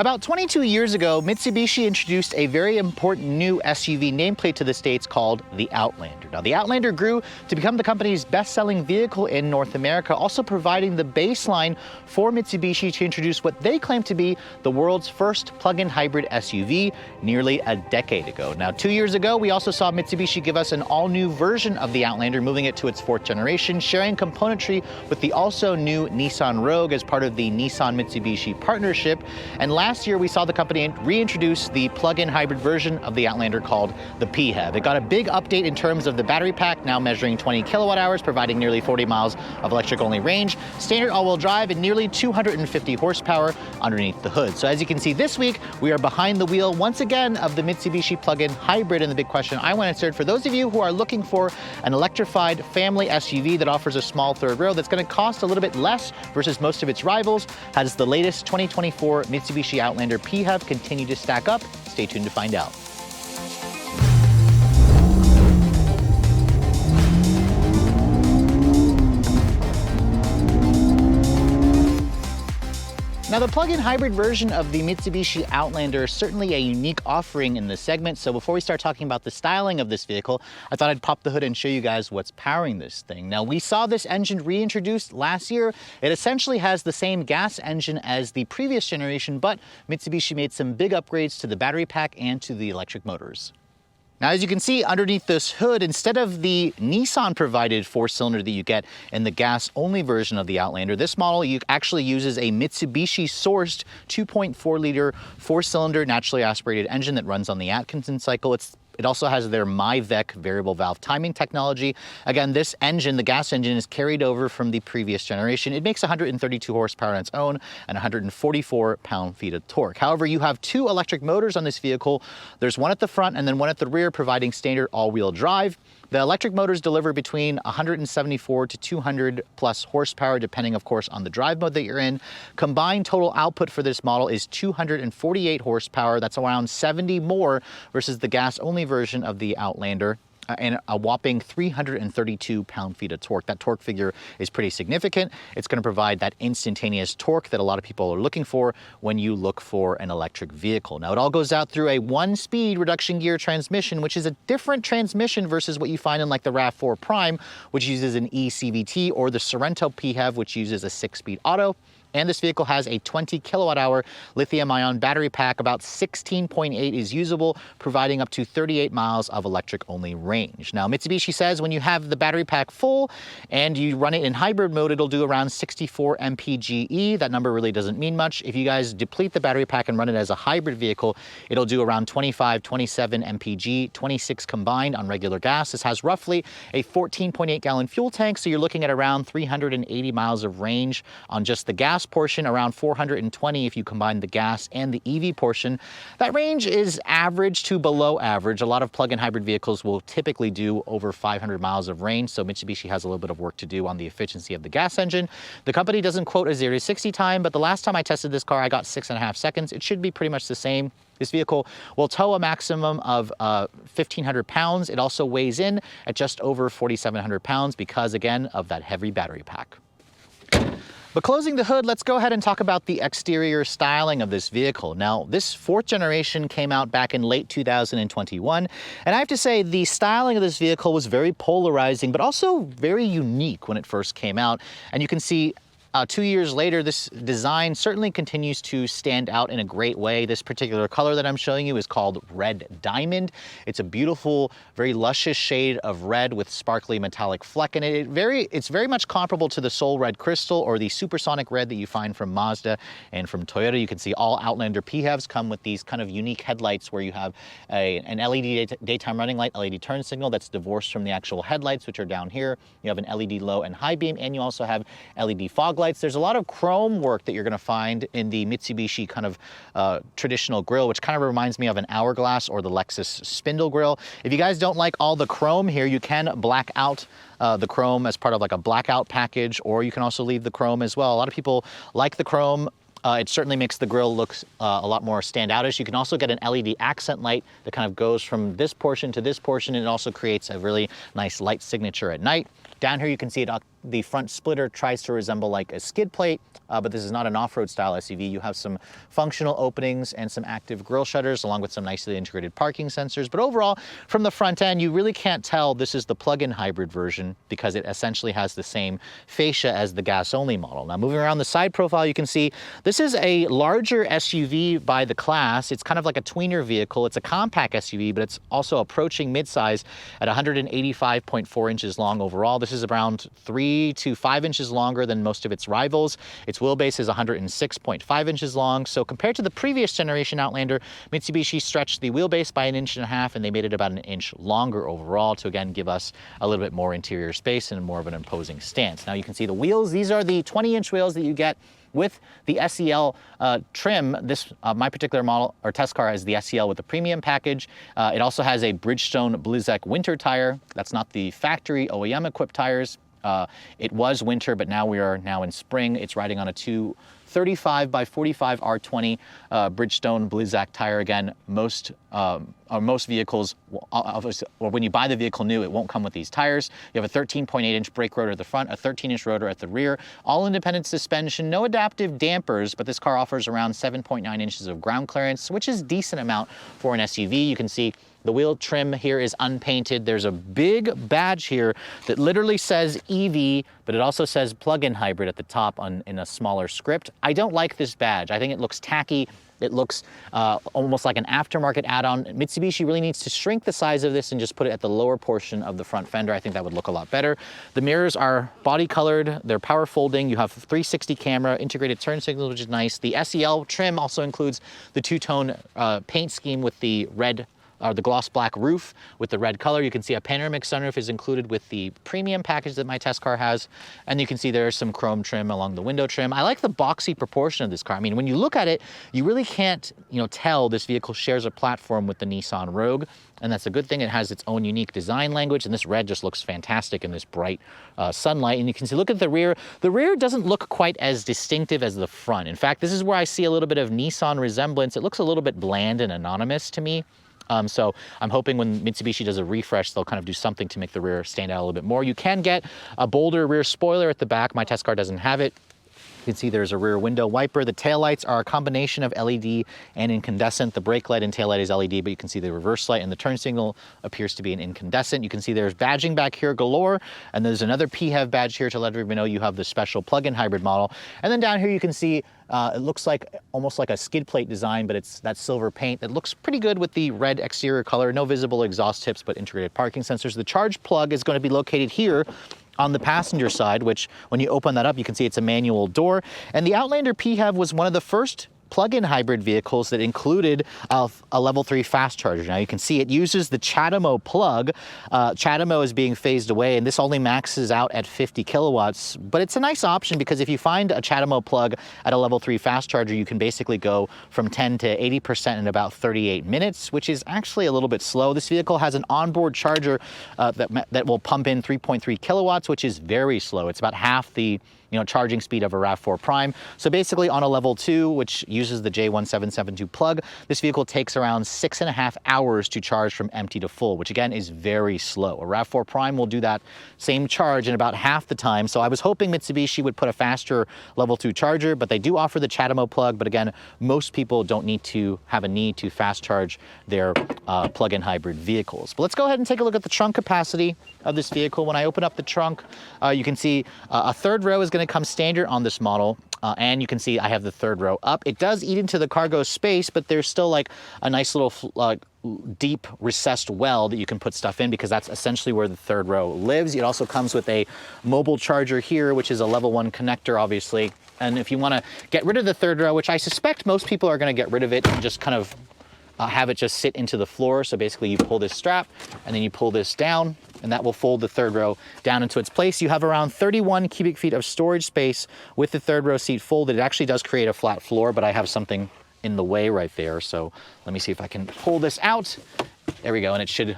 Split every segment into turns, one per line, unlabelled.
About 22 years ago, Mitsubishi introduced a very important new SUV nameplate to the States called the Outlander. Now, the Outlander grew to become the company's best-selling vehicle in North America, also providing the baseline for Mitsubishi to introduce what they claim to be the world's first plug-in hybrid SUV nearly a decade ago. Now, 2 years ago, we also saw Mitsubishi give us an all-new version of the Outlander, moving it to its fourth generation, sharing componentry with the also new Nissan Rogue as part of the Nissan-Mitsubishi partnership. And last year, we saw the company reintroduce the plug-in hybrid version of the Outlander called the PHEV. It got a big update in terms of the battery pack, now measuring 20 kilowatt hours, providing nearly 40 miles of electric-only range, standard all-wheel drive, and nearly 250 horsepower underneath the hood. So as you can see this week, we are behind the wheel once again of the Mitsubishi plug-in hybrid. And the big question I want answered, for those of you who are looking for an electrified family SUV that offers a small third row that's going to cost a little bit less versus most of its rivals, has the latest 2024 Mitsubishi Outlander PHEV continue to stack up? Stay tuned to find out. Now, the plug-in hybrid version of the Mitsubishi Outlander is certainly a unique offering in this segment. So before we start talking about the styling of this vehicle, I thought I'd pop the hood and show you guys what's powering this thing. Now, we saw this engine reintroduced last year. It essentially has the same gas engine as the previous generation, but Mitsubishi made some big upgrades to the battery pack and to the electric motors. Now, as you can see underneath this hood, instead of the Nissan-provided four-cylinder that you get in the gas-only version of the Outlander, this model actually uses a Mitsubishi-sourced 2.4-liter four-cylinder naturally aspirated engine that runs on the Atkinson cycle. It also has their MyVec variable valve timing technology. Again, this engine, the gas engine, is carried over from the previous generation. It makes 132 horsepower on its own and 144 pound-feet of torque. However, you have two electric motors on this vehicle. There's one at the front and then one at the rear, providing standard all-wheel drive. The electric motors deliver between 174 to 200 plus horsepower, depending, of course, on the drive mode that you're in. Combined total output for this model is 248 horsepower. That's around 70 more versus the gas-only version of the Outlander, and a whopping 332 pound-feet of torque. That torque figure is pretty significant. It's going to provide that instantaneous torque that a lot of people are looking for when you look for an electric vehicle. Now, it all goes out through a one-speed reduction gear transmission, which is a different transmission versus what you find in like the RAV4 Prime, which uses an eCVT, or the Sorento PHEV, which uses a 6-speed auto. And this vehicle has a 20 kilowatt hour lithium-ion battery pack. About 16.8 is usable, providing up to 38 miles of electric-only range. Now, Mitsubishi says when you have the battery pack full and you run it in hybrid mode, it'll do around 64 mpge. That number really doesn't mean much. If you guys deplete the battery pack and run it as a hybrid vehicle, it'll do around 25, 27 mpg, 26 combined on regular gas. This has roughly a 14.8 gallon fuel tank, so you're looking at around 380 miles of range on just the gas portion, around 420 if you combine the gas and the EV portion. That range is average to below average. A lot of plug-in hybrid vehicles will typically do over 500 miles of range, so Mitsubishi has a little bit of work to do on the efficiency of the gas engine. The company doesn't quote a 0 to 60 time, but the last time I tested this car, I got 6.5 seconds. It should be pretty much the same. This vehicle will tow a maximum of 1,500 pounds. It also weighs in at just over 4,700 pounds because, again, of that heavy battery pack. But closing the hood, let's go ahead and talk about the exterior styling of this vehicle. Now, this fourth generation came out back in late 2021, and I have to say the styling of this vehicle was very polarizing, but also very unique when it first came out. And you can see 2 years later, this design certainly continues to stand out in a great way. This particular color that I'm showing you is called Red Diamond. It's a beautiful, very luscious shade of red with sparkly metallic fleck in it. It's very much comparable to the Soul Red Crystal or the Supersonic Red that you find from Mazda and from Toyota. You can see all Outlander PHEVs come with these kind of unique headlights where you have an LED daytime running light, LED turn signal that's divorced from the actual headlights, which are down here. You have an LED low and high beam, and you also have LED fog lights. There's a lot of chrome work that you're going to find in the Mitsubishi kind of traditional grille, which kind of reminds me of an Hourglass or the Lexus spindle grille. If you guys don't like all the chrome here, you can black out the chrome as part of like a blackout package, or you can also leave the chrome as well. A lot of people like the chrome. It certainly makes the grille look a lot more standoutish. You can also get an LED accent light that kind of goes from this portion to this portion, and it also creates a really nice light signature at night. Down here you can see it, the front splitter tries to resemble like a skid plate, but this is not an off-road style SUV. You have some functional openings and some active grille shutters along with some nicely integrated parking sensors. But overall, from the front end, you really can't tell this is the plug-in hybrid version because it essentially has the same fascia as the gas-only model. Now moving around the side profile, you can see this is a larger SUV by the class. It's kind of like a tweener vehicle. It's a compact SUV, but it's also approaching midsize at 185.4 inches long overall. This is around 3 to 5 inches longer than most of its rivals. Its wheelbase is 106.5 inches long. So compared to the previous generation Outlander, Mitsubishi stretched the wheelbase by 1.5 inches and they made it about 1 inch longer overall to again give us a little bit more interior space and more of an imposing stance. Now you can see the wheels. These are the 20-inch wheels that you get with the SEL trim. This, my particular model or test car has the SEL with the premium package. It also has a Bridgestone Blizzak winter tire. That's not the factory OEM equipped tires. It was winter, but now we are now in spring. It's riding on a 235 by 45 R20 Bridgestone Blizzak tire. Again, most vehicles, or when you buy the vehicle new, it won't come with these tires. You have a 13.8-inch brake rotor at the front, a 13-inch rotor at the rear, all independent suspension, no adaptive dampers, but this car offers around 7.9 inches of ground clearance, which is a decent amount for an SUV. You can see the wheel trim here is unpainted. There's a big badge here that literally says EV, but it also says plug-in hybrid at the top in a smaller script. I don't like this badge. I think it looks tacky. It looks almost like an aftermarket add-on. Mitsubishi really needs to shrink the size of this and just put it at the lower portion of the front fender. I think that would look a lot better. The mirrors are body colored. They're power folding. You have 360 camera, integrated turn signals, which is nice. The SEL trim also includes the two-tone paint scheme with the red or the gloss black roof with the red color. You can see a panoramic sunroof is included with the premium package that my test car has. And you can see there's some chrome trim along the window trim. I like the boxy proportion of this car. I mean, when you look at it, you really can't, tell this vehicle shares a platform with the Nissan Rogue. And that's a good thing. It has its own unique design language, and this red just looks fantastic in this bright sunlight. And you can see, look at the rear. The rear doesn't look quite as distinctive as the front. In fact, this is where I see a little bit of Nissan resemblance. It looks a little bit bland and anonymous to me. So I'm hoping when Mitsubishi does a refresh, they'll kind of do something to make the rear stand out a little bit more. You can get a bolder rear spoiler at the back. My test car doesn't have it. You can see there's a rear window wiper. The taillights are a combination of LED and incandescent. The brake light and taillight is LED, but you can see the reverse light and the turn signal appears to be an incandescent. You can see there's badging back here galore, and there's another PHEV badge here to let everybody know you have the special plug-in hybrid model. And then down here you can see it looks like almost like a skid plate design, but it's that silver paint that looks pretty good with the red exterior color. No visible exhaust tips, but integrated parking sensors. The charge plug is going to be located here on the passenger side, which when you open that up, you can see it's a manual door. And the Outlander PHEV was one of the first plug-in hybrid vehicles that included a level 3 fast charger. Now you can see it uses the CHAdeMO plug. CHAdeMO is being phased away, and this only maxes out at 50 kilowatts, but it's a nice option because if you find a CHAdeMO plug at a level 3 fast charger, you can basically go from 10 to 80% in about 38 minutes, which is actually a little bit slow. This vehicle has an onboard charger that will pump in 3.3 kilowatts, which is very slow. It's about half the charging speed of a RAV4 Prime. So basically on a level 2, which uses the J1772 plug, this vehicle takes around 6.5 hours to charge from empty to full, which again is very slow. A RAV4 Prime will do that same charge in about half the time. So I was hoping Mitsubishi would put a faster level 2 charger, but they do offer the CHAdeMO plug. But again, most people don't need to have a need to fast charge their plug-in hybrid vehicles. But let's go ahead and take a look at the trunk capacity of this vehicle. When I open up the trunk, you can see a third row is going to come standard on this model, and you can see I have the third row up. It does eat into the cargo space, but there's still like a nice little deep recessed well that you can put stuff in because that's essentially where the third row lives. It also comes with a mobile charger here, which is a level 1 connector, obviously. And if you want to get rid of the third row, which I suspect most people are going to get rid of it and just kind of have it just sit into the floor. So basically you pull this strap and then you pull this down, and that will fold the third row down into its place. You have around 31 cubic feet of storage space with the third row seat folded. It actually does create a flat floor, but I have something in the way right there. So let me see if I can pull this out. There we go, and it should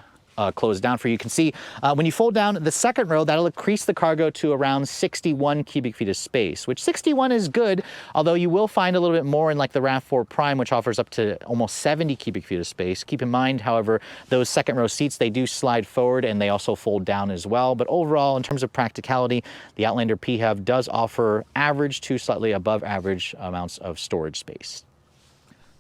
closed down for you. You can see when you fold down the second row, that'll increase the cargo to around 61 cubic feet of space, which 61 is good, although you will find a little bit more in like the RAV4 Prime, which offers up to almost 70 cubic feet of space. Keep in mind, however, those second row seats, they do slide forward and they also fold down as well. But overall, in terms of practicality, the Outlander PHEV does offer average to slightly above average amounts of storage space.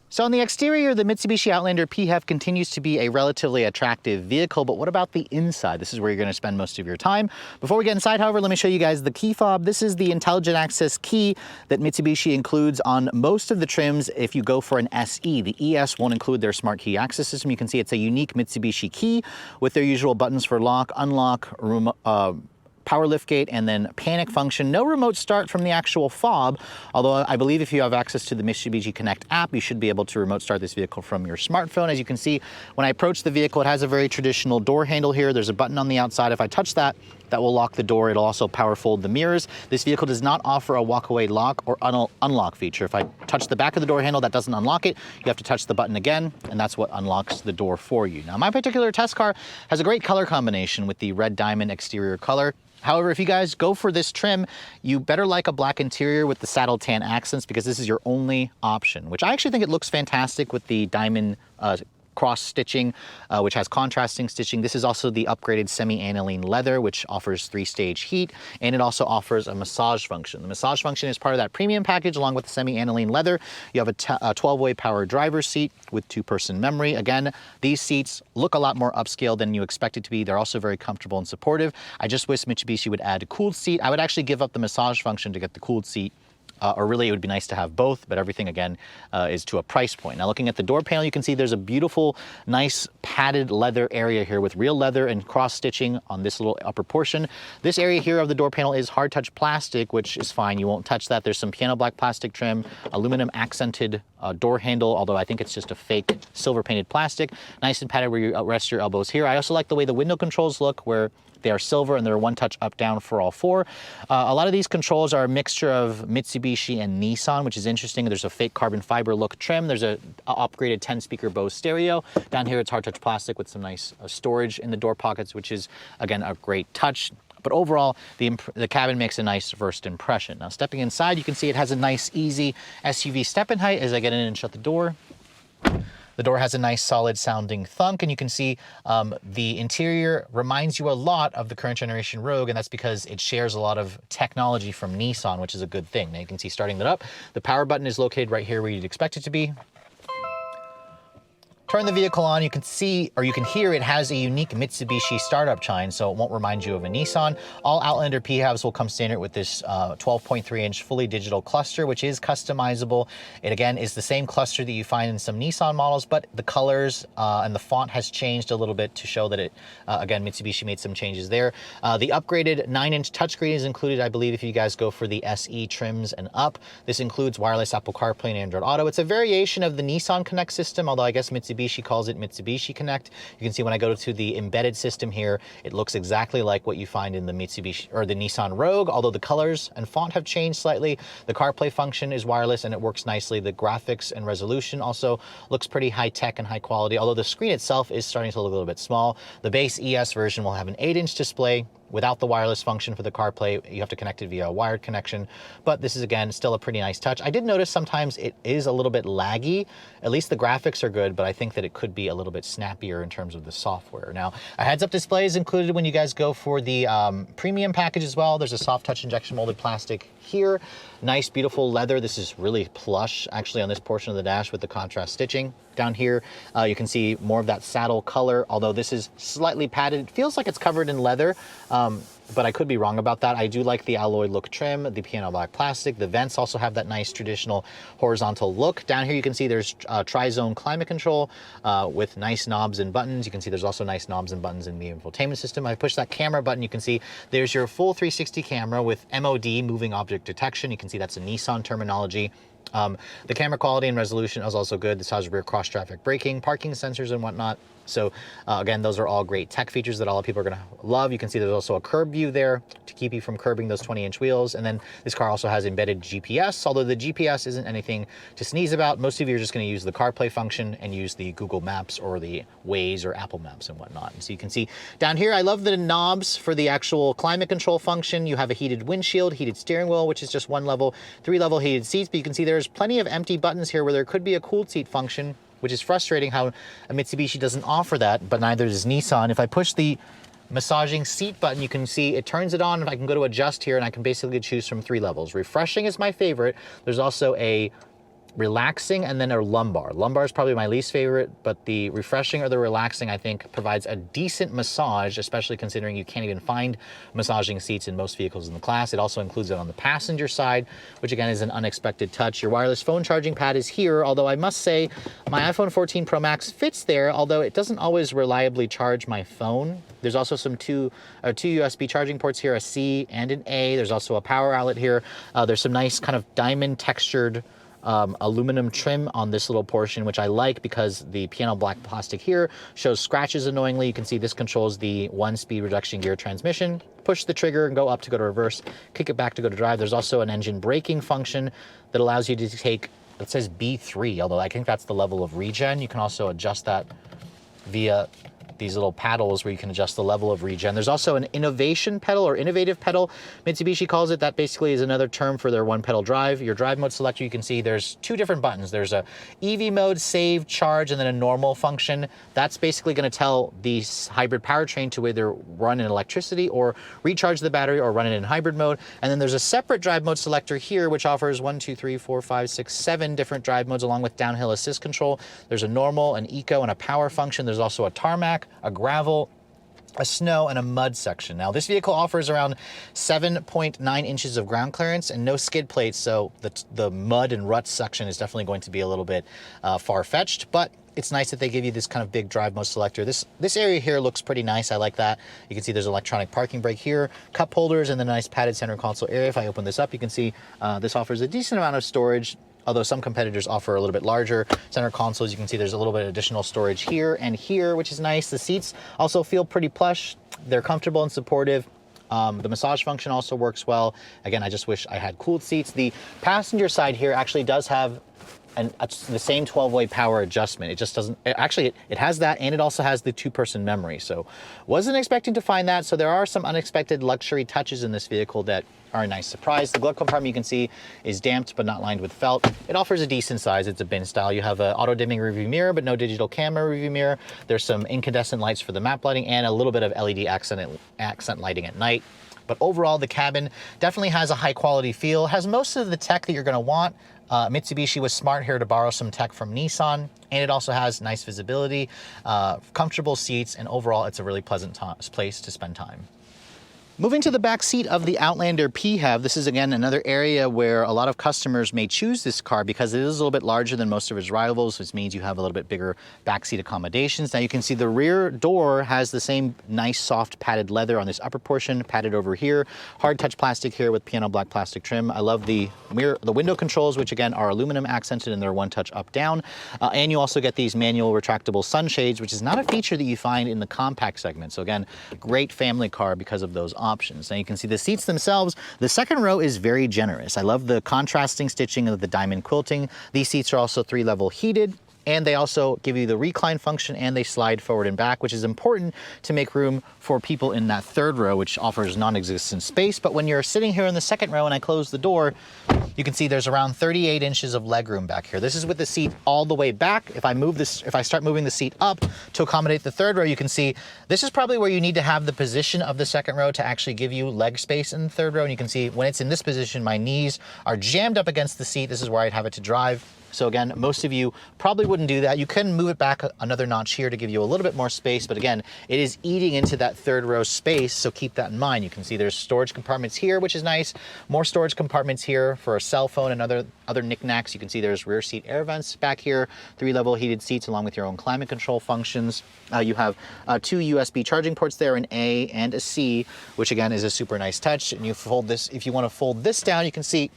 So on the exterior, the Mitsubishi Outlander PHEV continues to be a relatively attractive vehicle, but what about the inside? This is where you're going to spend most of your time. Before we get inside, however, let me show you guys the key fob. This is the intelligent access key that Mitsubishi includes on most of the trims if you go for an SE. The ES won't include their smart key access system. You can see it's a unique Mitsubishi key with their usual buttons for lock, unlock, power liftgate, and then panic function. No remote start from the actual fob, although I believe if you have access to the Mitsubishi Connect app, you should be able to remote start this vehicle from your smartphone. As you can see, when I approach the vehicle, it has a very traditional door handle here. There's a button on the outside. If I touch that, that will lock the door. It'll also power fold the mirrors. This vehicle does not offer a walkaway lock or unlock feature. If I touch the back of the door handle, that doesn't unlock it. You have to touch the button again, and that's what unlocks the door for you. Now, my particular test car has a great color combination with the red diamond exterior color. However, if you guys go for this trim, you better like a black interior with the saddle tan accents, because this is your only option, which I actually think it looks fantastic with the diamond cross stitching, which has contrasting stitching. This is also the upgraded semi-aniline leather, which offers 3-stage heat, and it also offers a massage function. The massage function is part of that premium package along with the semi-aniline leather. You have a 12-way power driver's seat with 2-person memory. Again, these seats look a lot more upscale than you expect it to be. They're also very comfortable and supportive. I just wish Mitsubishi would add a cooled seat. I would actually give up the massage function to get the cooled seat. Or really, it would be nice to have both, but everything, again, is to a price point. Now, looking at the door panel, you can see there's a beautiful, nice padded leather area here with real leather and cross-stitching on this little upper portion. This area here of the door panel is hard-touch plastic, which is fine. You won't touch that. There's some piano black plastic trim, aluminum accented door handle, although I think it's just a fake silver-painted plastic. Nice and padded where you rest your elbows here. I also like the way the window controls look, where they are silver and they're one touch up down for all four. A lot of these controls are a mixture of Mitsubishi and Nissan, which is interesting. There's a fake carbon fiber look trim. There's a upgraded 10-speaker Bose stereo. Down here, it's hard touch plastic with some nice storage in the door pockets, which is, again, a great touch. But overall, the cabin makes a nice first impression. Now, stepping inside, you can see it has a nice, easy SUV step-in height as I get in and shut the door. The door has a nice solid sounding thunk, and you can see the interior reminds you a lot of the current generation Rogue, and that's because it shares a lot of technology from Nissan, which is a good thing. Now you can see starting that up, the power button is located right here where you'd expect it to be. Turn the vehicle on, you can see, or you can hear it has a unique Mitsubishi startup chime, so it won't remind you of a Nissan. All Outlander PHEVs will come standard with this 12.3-inch fully digital cluster, which is customizable. It, again, is the same cluster that you find in some Nissan models, but the colors and the font has changed a little bit to show that it, again, Mitsubishi made some changes there. The upgraded 9-inch touchscreen is included, I believe, if you guys go for the SE trims and up. This includes wireless Apple CarPlay and Android Auto. It's a variation of the Nissan Connect system, although I guess Mitsubishi calls it Mitsubishi Connect. You can see when I go to the embedded system here, it looks exactly like what you find in the Mitsubishi or the Nissan Rogue, although the colors and font have changed slightly. The CarPlay function is wireless and it works nicely. The graphics and resolution also looks pretty high tech and high quality, although the screen itself is starting to look a little bit small. The base ES version will have an 8-inch display. Without the wireless function for the CarPlay, you have to connect it via a wired connection, but this is, again, still a pretty nice touch. I did notice sometimes it is a little bit laggy. At least the graphics are good, but I think that it could be a little bit snappier in terms of the software. Now, a heads-up display is included when you guys go for the premium package as well. There's a soft touch injection molded plastic here. Nice, beautiful leather. This is really plush, actually, on this portion of the dash with the contrast stitching. Down here, you can see more of that saddle color, although this is slightly padded. It feels like it's covered in leather, but I could be wrong about that. I do like the alloy look trim, the piano black plastic. The vents also have that nice traditional horizontal look. Down here, you can see there's tri-zone climate control with nice knobs and buttons. You can see there's also nice knobs and buttons in the infotainment system. I push that camera button, you can see there's your full 360 camera with MOD, moving object detection. You can see that's a Nissan terminology. The camera quality and resolution is also good. This has rear cross traffic braking, parking sensors and whatnot. So again, those are all great tech features that a lot of people are gonna love. You can see there's also a curb view there to keep you from curbing those 20-inch wheels. And then this car also has embedded GPS, although the GPS isn't anything to sneeze about. Most of you are just gonna use the CarPlay function and use the Google Maps or the Waze or Apple Maps and whatnot. And so you can see down here, I love the knobs for the actual climate control function. You have a heated windshield, heated steering wheel, which is just one level, 3-level heated seats, but you can see there's plenty of empty buttons here where there could be a cooled seat function, which is frustrating how a Mitsubishi doesn't offer that, but neither does Nissan. If I push the massaging seat button, you can see it turns it on, and I can go to adjust here, and I can basically choose from 3 levels. Refreshing is my favorite. There's also a relaxing and then a lumbar. Lumbar is probably my least favorite, but the refreshing or the relaxing, I think, provides a decent massage, especially considering you can't even find massaging seats in most vehicles in the class. It also includes it on the passenger side, which again is an unexpected touch. Your wireless phone charging pad is here, although I must say my iPhone 14 Pro Max fits there, although it doesn't always reliably charge my phone. There's also two USB charging ports here, a C and an A. There's also a power outlet here. There's some nice kind of diamond textured aluminum trim on this little portion, which I like because the piano black plastic here shows scratches annoyingly. You can see this controls the 1-speed reduction gear transmission. Push the trigger and go up to go to reverse, kick it back to go to drive. There's also an engine braking function that allows you to take, it says B3, although I think that's the level of regen. You can also adjust that via these little paddles where you can adjust the level of regen. There's also an innovation pedal or innovative pedal, Mitsubishi calls it. That basically is another term for their 1-pedal drive. Your drive mode selector, you can see there's 2 different buttons. There's a EV mode, save, charge, and then a normal function. That's basically going to tell the hybrid powertrain to either run in electricity or recharge the battery or run it in hybrid mode. And then there's a separate drive mode selector here, which offers 1, 2, 3, 4, 5, 6, 7 different drive modes along with downhill assist control. There's a normal, an eco, and a power function. There's also a tarmac, a gravel, a snow, and a mud section. Now, this vehicle offers around 7.9 inches of ground clearance and no skid plates, so the mud and rut section is definitely going to be a little bit far-fetched, but it's nice that they give you this kind of big drive mode selector. This area here looks pretty nice. I like that. You can see there's electronic parking brake here, cup holders, and then a nice padded center console area. If I open this up, you can see this offers a decent amount of storage, although some competitors offer a little bit larger center consoles. You can see there's a little bit of additional storage here and here, which is nice. The seats also feel pretty plush. They're comfortable and supportive. The massage function also works well. Again, I just wish I had cooled seats. The passenger side here actually does have the same 12-way power adjustment. It just doesn't, it has that, and it also has the 2-person memory. So wasn't expecting to find that. So there are some unexpected luxury touches in this vehicle that are a nice surprise. The glove compartment, you can see, is damped but not lined with felt. It offers a decent size. It's a bin style. You have an auto-dimming rearview mirror, but no digital camera rearview mirror. There's some incandescent lights for the map lighting and a little bit of LED accent lighting at night. But overall, the cabin definitely has a high-quality feel. Has most of the tech that you're going to want. Mitsubishi was smart here to borrow some tech from Nissan, and it also has nice visibility, comfortable seats, and overall, it's a really pleasant place to spend time. Moving to the back seat of the Outlander PHEV, this is again another area where a lot of customers may choose this car because it is a little bit larger than most of its rivals, which means you have a little bit bigger backseat accommodations. Now you can see the rear door has the same nice soft padded leather on this upper portion, padded over here, hard touch plastic here with piano black plastic trim. I love the window controls, which again are aluminum accented and they're 1-touch up down. And you also get these manual retractable sunshades, which is not a feature that you find in the compact segment. So again, great family car because of those options. Now you can see the seats themselves. The second row is very generous. I love the contrasting stitching of the diamond quilting. These seats are also 3-level heated, and they also give you the recline function and they slide forward and back, which is important to make room for people in that third row, which offers non-existent space. But when you're sitting here in the second row and I close the door, you can see there's around 38 inches of legroom back here. This is with the seat all the way back. If I start moving the seat up to accommodate the third row, you can see this is probably where you need to have the position of the second row to actually give you leg space in the third row. And you can see when it's in this position, my knees are jammed up against the seat. This is where I'd have it to drive. So again, most of you probably wouldn't do that. You can move it back another notch here to give you a little bit more space, but again, it is eating into that third row space, so keep that in mind. You can see there's storage compartments here, which is nice. More storage compartments here for a cell phone and other knickknacks. You can see there's rear seat air vents back here, 3-level heated seats along with your own climate control functions. You have 2 USB charging ports there, an A and a C, which again is a super nice touch. And you fold this, if you want to fold this down, you can see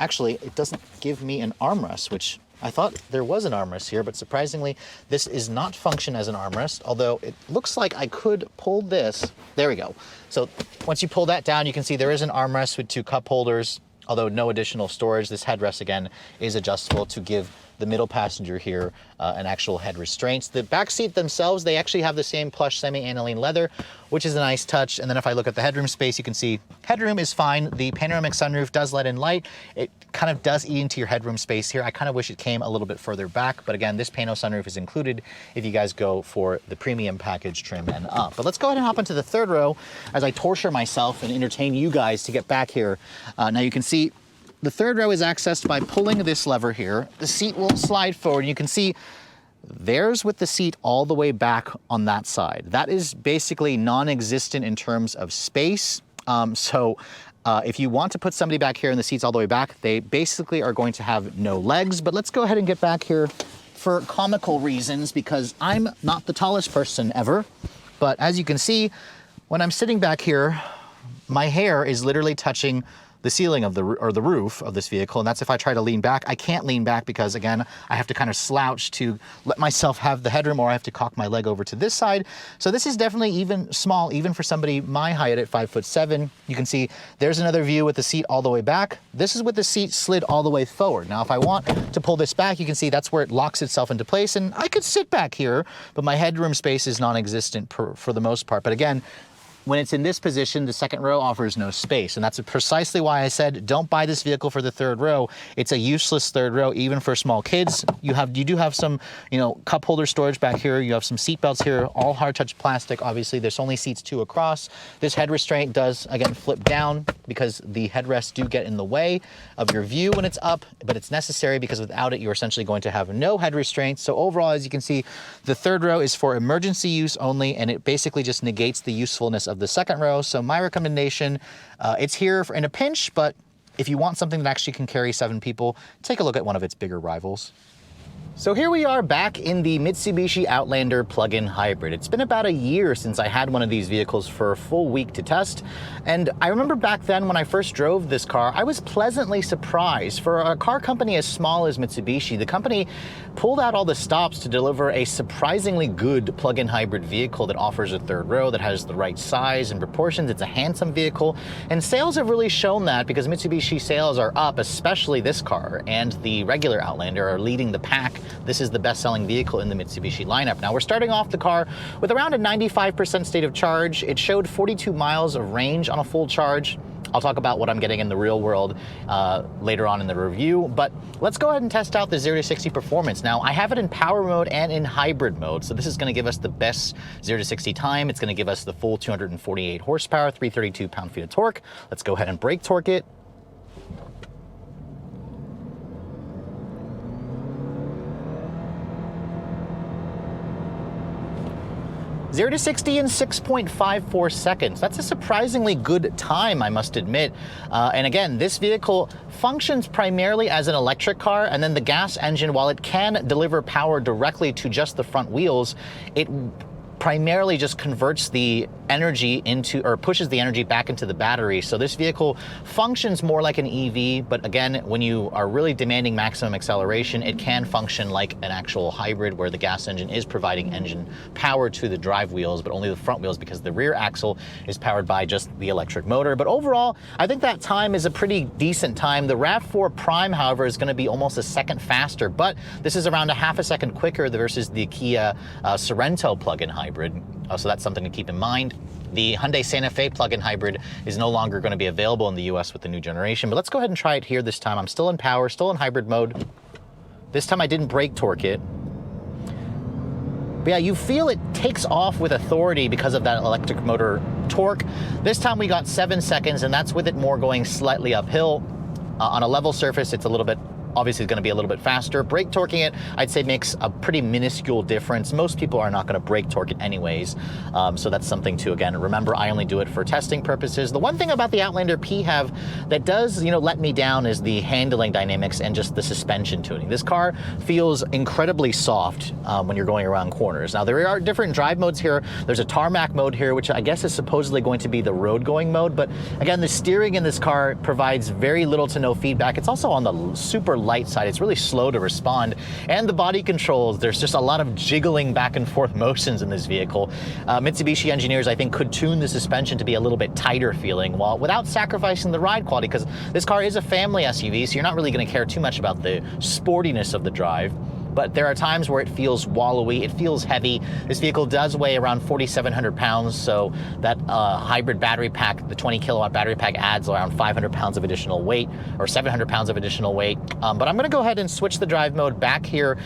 actually, it doesn't give me an armrest, which I thought there was an armrest here, but surprisingly, this is not function as an armrest, although it looks like I could pull this. There we go. So once you pull that down, you can see there is an armrest with 2 cup holders, although no additional storage. This headrest, again, is adjustable to give the middle passenger here an actual head restraints. The back seat themselves, they actually have the same plush semi-aniline leather, which is a nice touch. And then if I look at the headroom space, you can see headroom is fine. The panoramic sunroof does let in light. It kind of does eat into your headroom space here. I kind of wish it came a little bit further back, but again, this pano sunroof is included if you guys go for the premium package trim and up. But let's go ahead and hop into the third row as I torture myself and entertain you guys to get back here. Now you can see the third row is accessed by pulling this lever here. The seat will slide forward. You can see there's with the seat all the way back on that side. That is basically non-existent in terms of space. If you want to put somebody back here and the seat's all the way back, they basically are going to have no legs. But let's go ahead and get back here for comical reasons, because I'm not the tallest person ever. But as you can see, when I'm sitting back here, my hair is literally touching the ceiling of the roof of this vehicle, and that's if I try to lean back. I can't lean back because, again, I have to kind of slouch to let myself have the headroom, or I have to cock my leg over to this side. So this is definitely even small, even for somebody my height at 5'7". You can see there's another view with the seat all the way back. This is with the seat slid all the way forward. Now, if I want to pull this back, you can see that's where it locks itself into place, and I could sit back here, but my headroom space is non-existent for the most part. But again, when it's in this position, the second row offers no space. And that's precisely why I said, don't buy this vehicle for the third row. It's a useless third row, even for small kids. You do have some, cup holder storage back here. You have some seat belts here, all hard touch plastic. Obviously, there's only seats 2 across. This head restraint does, again, flip down because the headrests do get in the way of your view when it's up, but it's necessary because without it, you're essentially going to have no head restraints. So overall, as you can see, the third row is for emergency use only, and it basically just negates the usefulness of the second row. So my recommendation, it's here in a pinch, but if you want something that actually can carry 7 people, take a look at one of its bigger rivals. So here we are back in the Mitsubishi Outlander plug-in hybrid. It's been about a year since I had one of these vehicles for a full week to test. And I remember back then when I first drove this car, I was pleasantly surprised. For a car company as small as Mitsubishi, the company pulled out all the stops to deliver a surprisingly good plug-in hybrid vehicle that offers a third row, that has the right size and proportions. It's a handsome vehicle. And sales have really shown that, because Mitsubishi sales are up, especially this car, and the regular Outlander are leading the pack. This is the best-selling vehicle in the Mitsubishi lineup. Now, we're starting off the car with around a 95% state of charge. It showed 42 miles of range on a full charge. I'll talk about what I'm getting in the real world later on in the review, but let's go ahead and test out the 0 to 60 performance. Now, I have it in power mode and in hybrid mode, so this is going to give us the best 0 to 60 time. It's going to give us the full 248 horsepower, 332 pound-feet of torque. Let's go ahead and brake torque it. 0 to 60 in 6.54 seconds. That's a surprisingly good time, I must admit. And again, this vehicle functions primarily as an electric car, and then the gas engine, while it can deliver power directly to just the front wheels, it primarily just converts the energy into, or pushes the energy back into the battery. So this vehicle functions more like an EV, but again, when you are really demanding maximum acceleration, it can function like an actual hybrid where the gas engine is providing engine power to the drive wheels, but only the front wheels because the rear axle is powered by just the electric motor. But overall, I think that time is a pretty decent time. The RAV4 Prime, however, is going to be almost a second faster, but this is around a half a second quicker versus the Kia Sorento plug-in hybrid. So that's something to keep in mind. The Hyundai Santa Fe plug-in hybrid is no longer going to be available in the US with the new generation, but let's go ahead and try it here this time. I'm still in power, still in hybrid mode. This time I didn't brake torque it. But yeah, you feel it takes off with authority because of that electric motor torque. This time we got 7 seconds, and that's with it more going slightly uphill. On a level surface, it's a little bit obviously is going to be a little bit faster. Brake torquing it, I'd say, makes a pretty minuscule difference. Most people are not going to brake torque it anyways, so that's something to, again, remember. I only do it for testing purposes. The one thing about the Outlander PHEV that does, let me down is the handling dynamics and just the suspension tuning. This car feels incredibly soft when you're going around corners. Now, there are different drive modes here. There's a tarmac mode here, which I guess is supposedly going to be the road going mode, but again, the steering in this car provides very little to no feedback. It's also on the super light side. It's really slow to respond. And the body controls, there's just a lot of jiggling back and forth motions in this vehicle. Mitsubishi engineers, I think, could tune the suspension to be a little bit tighter feeling without sacrificing the ride quality, because this car is a family SUV, so you're not really going to care too much about the sportiness of the drive. But there are times where it feels wallowy, it feels heavy. This vehicle does weigh around 4,700 pounds, so that hybrid battery pack, the 20 kilowatt battery pack, adds around 500 pounds of additional weight, or 700 pounds of additional weight. But I'm gonna go ahead and switch the drive mode back here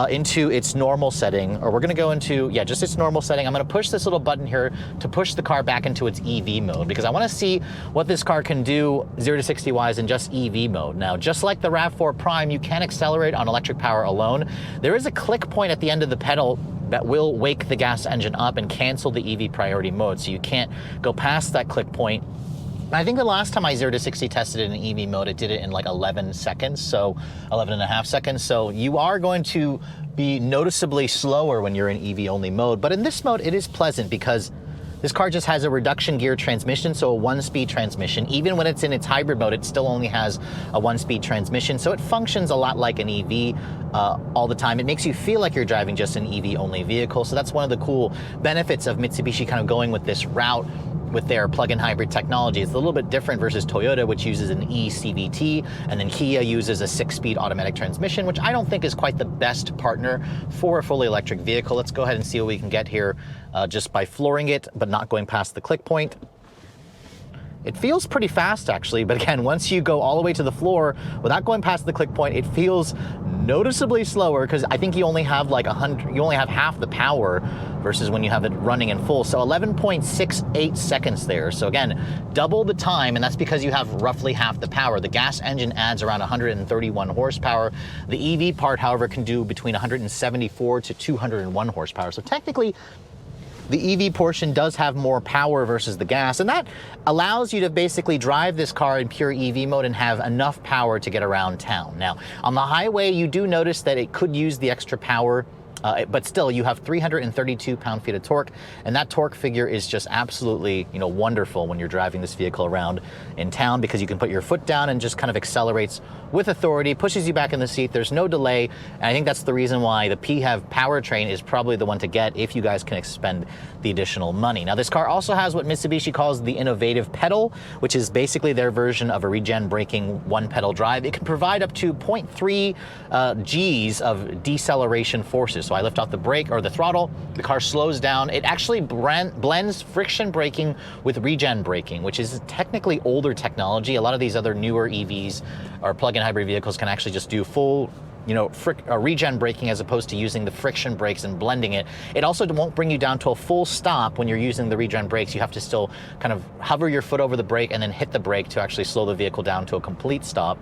into its normal setting, or we're gonna go into, just its normal setting. I'm gonna push this little button here to push the car back into its EV mode, because I wanna see what this car can do 0 to 60 wise in just EV mode. Now, just like the RAV4 Prime, you can accelerate on electric power alone. There is a click point at the end of the pedal that will wake the gas engine up and cancel the EV priority mode, so you can't go past that click point. I think the last time I 0 to 60 tested it in EV mode, it did it in like 11 seconds, so 11 and a half seconds. So you are going to be noticeably slower when you're in EV only mode, but in this mode, it is pleasant because this car just has a reduction gear transmission, so a 1-speed transmission. Even when it's in its hybrid mode, it still only has a 1-speed transmission, so it functions a lot like an EV all the time. It makes you feel like you're driving just an EV-only vehicle, so that's one of the cool benefits of Mitsubishi kind of going with this route with their plug-in hybrid technology. It's a little bit different versus Toyota, which uses an eCVT, and then Kia uses a 6-speed automatic transmission, which I don't think is quite the best partner for a fully electric vehicle. Let's go ahead and see what we can get here just by flooring it, but not going past the click point. It feels pretty fast, actually, but again, once you go all the way to the floor without going past the click point, it feels noticeably slower, because I think you only have like you only have half the power versus when you have it running in full. So 11.68 seconds there. So again, double the time, and that's because you have roughly half the power. The gas engine adds around 131 horsepower. The EV part, however, can do between 174 to 201 horsepower. So technically, the EV portion does have more power versus the gas, and that allows you to basically drive this car in pure EV mode and have enough power to get around town. Now, on the highway, you do notice that it could use the extra power, but still, you have 332 pound-feet of torque, and that torque figure is just absolutely, wonderful when you're driving this vehicle around in town, because you can put your foot down and just kind of accelerates with authority, pushes you back in the seat. There's no delay, and I think that's the reason why the PHEV powertrain is probably the one to get if you guys can expend the additional money. Now, this car also has what Mitsubishi calls the innovative pedal, which is basically their version of a regen braking one-pedal drive. It can provide up to 0.3 Gs of deceleration forces. So I lift off the brake or the throttle, the car slows down. It actually blends friction braking with regen braking, which is technically older technology. A lot of these other newer EVs or plug-in hybrid vehicles can actually just do full regen braking as opposed to using the friction brakes and blending it. It also won't bring you down to a full stop when you're using the regen brakes. You have to still kind of hover your foot over the brake and then hit the brake to actually slow the vehicle down to a complete stop.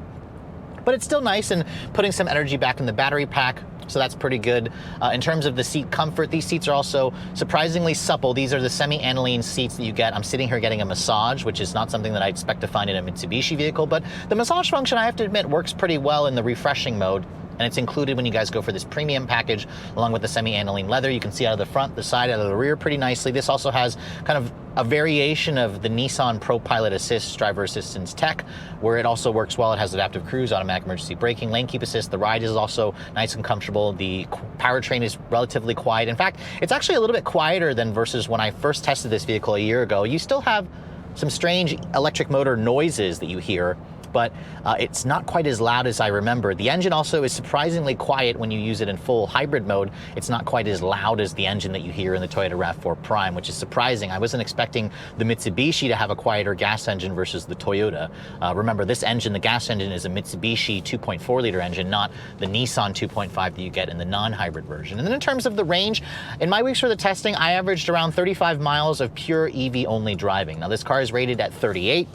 But it's still nice and putting some energy back in the battery pack, so that's pretty good. In terms of the seat comfort, these seats are also surprisingly supple. These are the semi-aniline seats that you get. I'm sitting here getting a massage, which is not something that I expect to find in a Mitsubishi vehicle, but the massage function, I have to admit, works pretty well in the refreshing mode. And it's included when you guys go for this premium package, along with the semi-aniline leather. You can see out of the front, the side, out of the rear pretty nicely. This also has kind of a variation of the Nissan Pro Pilot Assist driver assistance tech, where it also works well. It has adaptive cruise, automatic emergency braking, lane keep assist. The ride is also nice and comfortable. The powertrain is relatively quiet. In fact, it's actually a little bit quieter than versus when I first tested this vehicle a year ago. You still have some strange electric motor noises that you hear, but it's not quite as loud as I remember. The engine also is surprisingly quiet when you use it in full hybrid mode. It's not quite as loud as the engine that you hear in the Toyota RAV4 Prime, which is surprising. I wasn't expecting the Mitsubishi to have a quieter gas engine versus the Toyota. Remember, this engine, the gas engine, is a Mitsubishi 2.4 liter engine, not the Nissan 2.5 that you get in the non-hybrid version. And then in terms of the range, in my weeks for the testing, I averaged around 35 miles of pure EV only driving. Now, this car is rated at 38.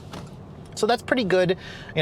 So that's pretty good,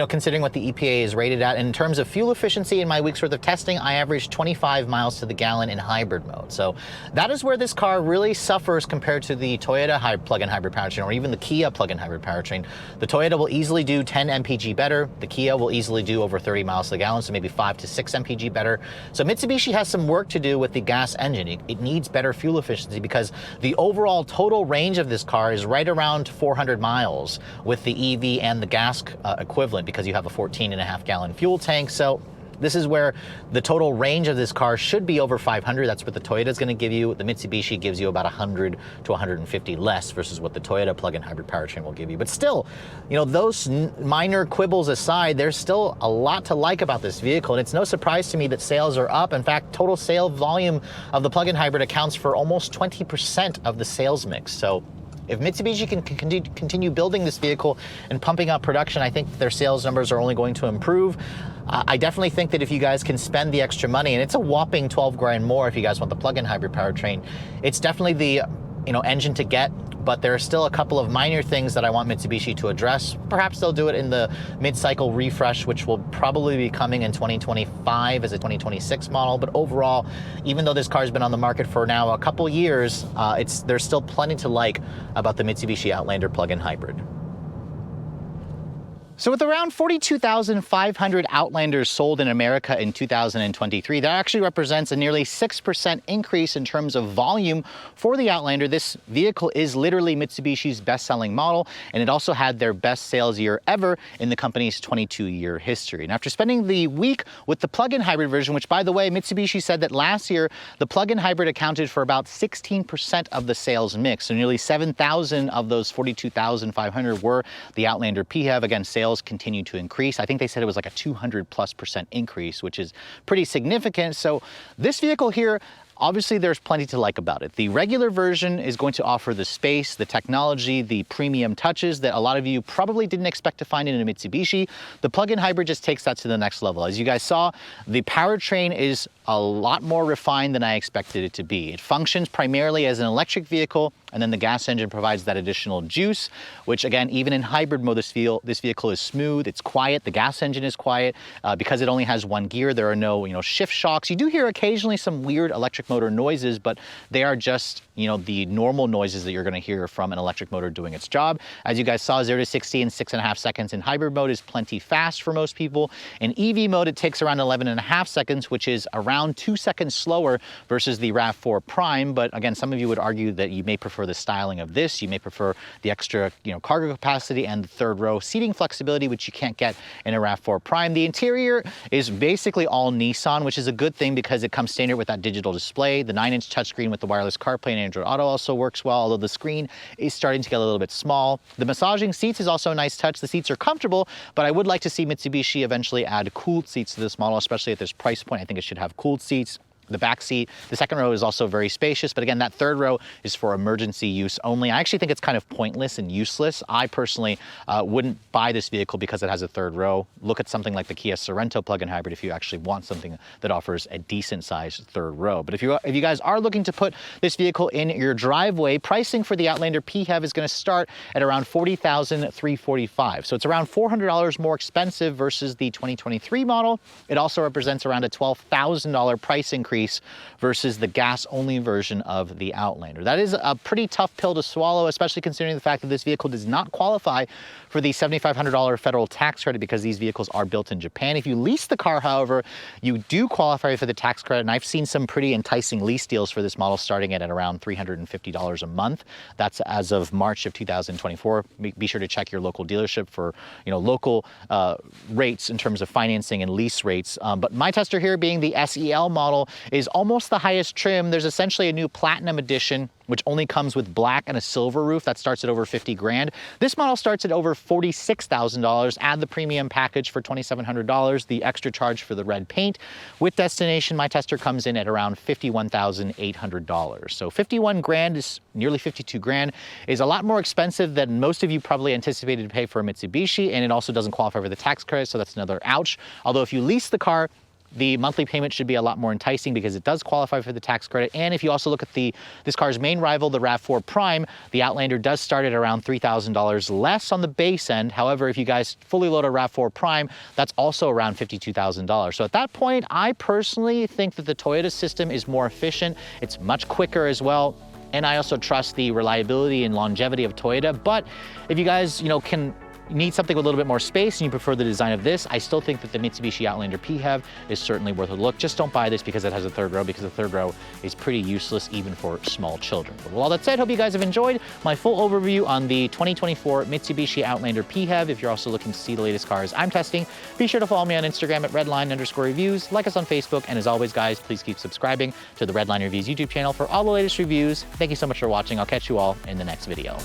considering what the EPA is rated at. And in terms of fuel efficiency, in my week's worth of testing, I averaged 25 miles to the gallon in hybrid mode. So that is where this car really suffers compared to the Toyota plug-in hybrid powertrain, or even the Kia plug-in hybrid powertrain. The Toyota will easily do 10 mpg better. The Kia will easily do over 30 miles to the gallon, so maybe 5 to 6 mpg better. So Mitsubishi has some work to do with the gas engine. It needs better fuel efficiency because the overall total range of this car is right around 400 miles with the EV and the gas equivalent, because you have a 14.5 gallon fuel tank. So this is where the total range of this car should be over 500. That's what the Toyota is going to give you. The Mitsubishi gives you about 100 to 150 less versus what the Toyota plug-in hybrid powertrain will give you. But still, those minor quibbles aside, there's still a lot to like about this vehicle. And it's no surprise to me that sales are up. In fact, total sale volume of the plug-in hybrid accounts for almost 20% of the sales mix. So if Mitsubishi can continue building this vehicle and pumping up production, I think their sales numbers are only going to improve. I definitely think that if you guys can spend the extra money, and it's a whopping 12 grand more if you guys want the plug-in hybrid powertrain, it's definitely the engine to get. But there are still a couple of minor things that I want Mitsubishi to address. Perhaps they'll do it in the mid-cycle refresh, which will probably be coming in 2025 as a 2026 model. But overall, even though this car's been on the market for now a couple years, there's still plenty to like about the Mitsubishi Outlander plug-in hybrid. So with around 42,500 Outlanders sold in America in 2023, that actually represents a nearly 6% increase in terms of volume for the Outlander. This vehicle is literally Mitsubishi's best-selling model, and it also had their best sales year ever in the company's 22-year history. And after spending the week with the plug-in hybrid version, which, by the way, Mitsubishi said that last year, the plug-in hybrid accounted for about 16% of the sales mix. So nearly 7,000 of those 42,500 were the Outlander PHEV. Again, sales continue to increase. I think they said it was like a 200+% increase, which is pretty significant. So this vehicle here, obviously there's plenty to like about it. The regular version is going to offer the space, the technology, the premium touches that a lot of you probably didn't expect to find in a Mitsubishi. The plug-in hybrid just takes that to the next level. As you guys saw, the powertrain is a lot more refined than I expected it to be. It functions primarily as an electric vehicle, and then the gas engine provides that additional juice, which again, even in hybrid mode, this vehicle is smooth, it's quiet, the gas engine is quiet. Because it only has one gear, there are no shift shocks. You do hear occasionally some weird electric motor noises, but they are just the normal noises that you're going to hear from an electric motor doing its job. As you guys saw, 0 to 60 in 6.5 seconds in hybrid mode is plenty fast for most people. In EV mode, it takes around 11.5 seconds, which is around 2 seconds slower versus the RAV4 Prime. But again, some of you would argue that you may prefer the styling of this. You may prefer the extra cargo capacity and the third row seating flexibility, which you can't get in a RAV4 Prime. The interior is basically all Nissan, which is a good thing because it comes standard with that digital display. The 9-inch touchscreen with the wireless CarPlay and Android Auto also works well, although the screen is starting to get a little bit small. The massaging seats is also a nice touch. The seats are comfortable, but I would like to see Mitsubishi eventually add cooled seats to this model, especially at this price point. I think it should have cooled seats. The back seat, the second row is also very spacious, but again, that third row is for emergency use only. I actually think it's kind of pointless and useless. I personally wouldn't buy this vehicle because it has a third row. Look at something like the Kia Sorento plug-in hybrid if you actually want something that offers a decent sized third row. But if you guys are looking to put this vehicle in your driveway, pricing for the Outlander PHEV is going to start at around $40,345. So it's around $400 more expensive versus the 2023 model. It also represents around a $12,000 price increase versus the gas-only version of the Outlander. That is a pretty tough pill to swallow, especially considering the fact that this vehicle does not qualify for the $7,500 federal tax credit because these vehicles are built in Japan. If you lease the car, however, you do qualify for the tax credit, and I've seen some pretty enticing lease deals for this model starting at around $350 a month. That's as of March of 2024. Be sure to check your local dealership for local rates in terms of financing and lease rates. But my tester here, being the SEL model, is almost the highest trim. There's essentially a new Platinum Edition, which only comes with black and a silver roof. That starts at over 50 grand. This model starts at over $46,000. Add the premium package for $2,700, the extra charge for the red paint. With Destination, my tester comes in at around $51,800. So 51 grand is nearly 52 grand, is a lot more expensive than most of you probably anticipated to pay for a Mitsubishi, and it also doesn't qualify for the tax credit, so that's another ouch. Although if you lease the car, the monthly payment should be a lot more enticing because it does qualify for the tax credit. And if you also look at this car's main rival, the RAV4 Prime, the Outlander does start at around $3,000 less on the base end. However, if you guys fully load a RAV4 Prime, that's also around $52,000. So at that point, I personally think that the Toyota system is more efficient. It's much quicker as well. And I also trust the reliability and longevity of Toyota. But if you guys, need something with a little bit more space and you prefer the design of this, I still think that the Mitsubishi Outlander PHEV is certainly worth a look. Just don't buy this because it has a third row, because the third row is pretty useless even for small children. But with all that said, hope you guys have enjoyed my full overview on the 2024 Mitsubishi Outlander PHEV. If you're also looking to see the latest cars I'm testing, be sure to follow me on Instagram at redline_reviews, like us on Facebook, and as always, guys, please keep subscribing to the Redline Reviews YouTube channel for all the latest reviews. Thank you so much for watching. I'll catch you all in the next video.